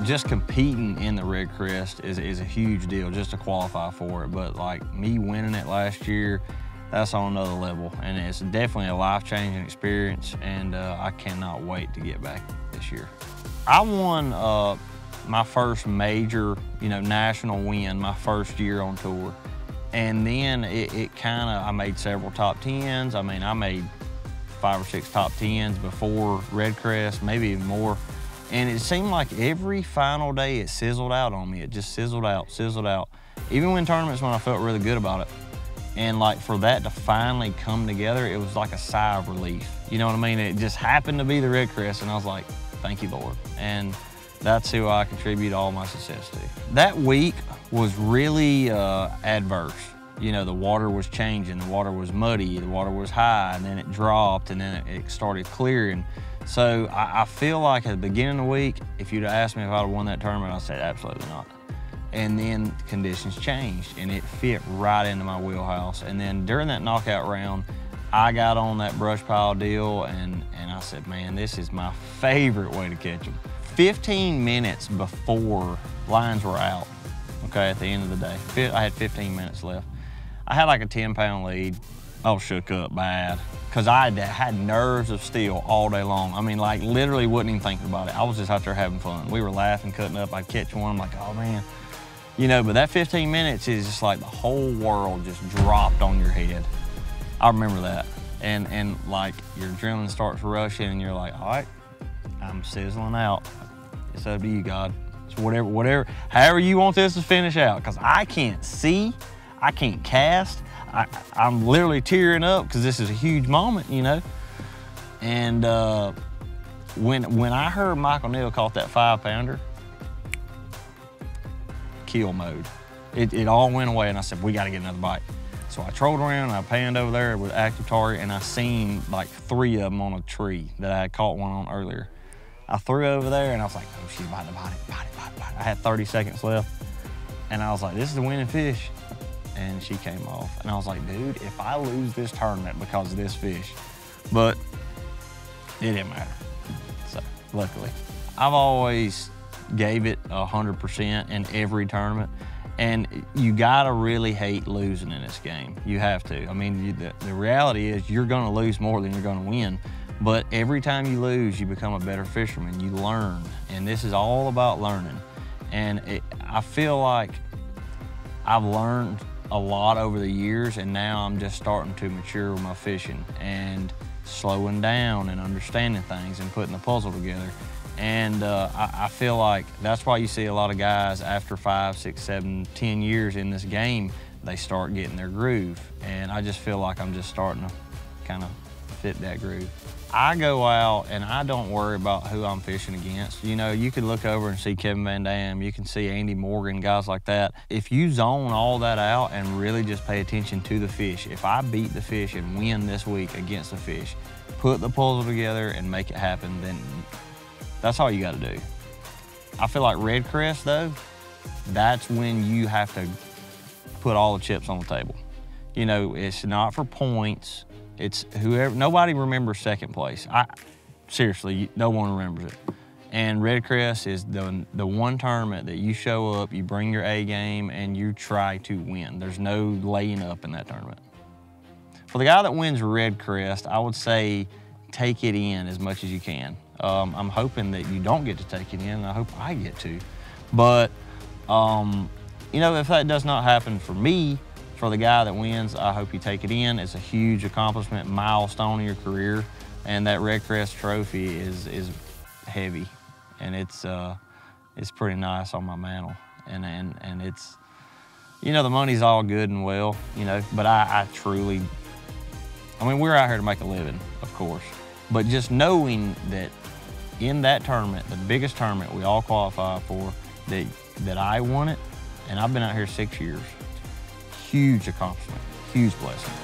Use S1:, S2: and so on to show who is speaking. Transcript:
S1: just competing in the REDCREST is a huge deal just to qualify for it. But like me winning it last year, that's on another level, and it's definitely a life-changing experience, and I cannot wait to get back this year. I won my first major, national win my first year on tour, and then I made several top 10s. I mean, I made 5 or 6 top 10s before REDCREST, maybe even more. And it seemed like every final day it sizzled out on me. It just sizzled out. Even when tournaments when I felt really good about it. And like for that to finally come together, it was like a sigh of relief. You know what I mean? It just happened to be the REDCREST, and I was like, thank you, Lord. And that's who I contribute all my success to. That week was really adverse. The water was changing, the water was muddy, the water was high, and then it dropped, and then it started clearing. So I feel like at the beginning of the week, if you'd asked me if I'd have won that tournament, I'd say absolutely not. And then conditions changed, and it fit right into my wheelhouse. And then during that knockout round, I got on that brush pile deal, and I said, man, this is my favorite way to catch them. 15 minutes before lines were out, okay, at the end of the day, I had 15 minutes left. I had like a 10-pound lead. I was shook up bad, because I had nerves of steel all day long. I mean, like literally wasn't even thinking about it. I was just out there having fun. We were laughing, cutting up. I'd catch one, I'm like, oh man. But that 15 minutes is just like the whole world just dropped on your head. I remember that. And like your adrenaline starts rushing, and you're like, all right, I'm sizzling out. It's up to you, God. So however you want this to finish out, because I can't see, I can't cast. I'm literally tearing up because this is a huge moment, And when I heard Michael Neal caught that 5-pounder, kill mode. It all went away, and I said, we got to get another bite. So I trolled around, and I panned over there with active target, and I seen like 3 of them on a tree that I had caught one on earlier. I threw over there, and I was like, oh, she's about to bite it. I had 30 seconds left, and I was like, this is the winning fish. And she came off, and I was like, dude, if I lose this tournament because of this fish, but it didn't matter. So luckily, I've always gave it 100% in every tournament, and you gotta really hate losing in this game. You have to. I mean, the reality is you're gonna lose more than you're gonna win, but every time you lose, you become a better fisherman. You learn, and this is all about learning. And I feel like I've learned a lot over the years, and now I'm just starting to mature with my fishing and slowing down and understanding things and putting the puzzle together. And I feel like that's why you see a lot of guys after 5, 6, 7, 10 years in this game, they start getting their groove. And I just feel like I'm just starting to kind of fit that groove. I go out and I don't worry about who I'm fishing against. You could look over and see Kevin Van Dam, you can see Andy Morgan, guys like that. If you zone all that out and really just pay attention to the fish, if I beat the fish and win this week against the fish, put the puzzle together and make it happen, then that's all you got to do. I feel like REDCREST though, that's when you have to put all the chips on the table. It's not for points. It's whoever, nobody remembers second place. Seriously, no one remembers it. And REDCREST is the one tournament that you show up, you bring your A game, and you try to win. There's no laying up in that tournament. For the guy that wins REDCREST, I would say take it in as much as you can. I'm hoping that you don't get to take it in, and I hope I get to. But, if that does not happen for me, for the guy that wins, I hope you take it in. It's a huge accomplishment, milestone in your career, and that REDCREST trophy is heavy, and it's pretty nice on my mantle, and it's, the money's all good and well, but I truly, we're out here to make a living, of course, but just knowing that in that tournament, the biggest tournament we all qualify for, that I won it, and I've been out here 6 years. Huge accomplishment, huge blessing.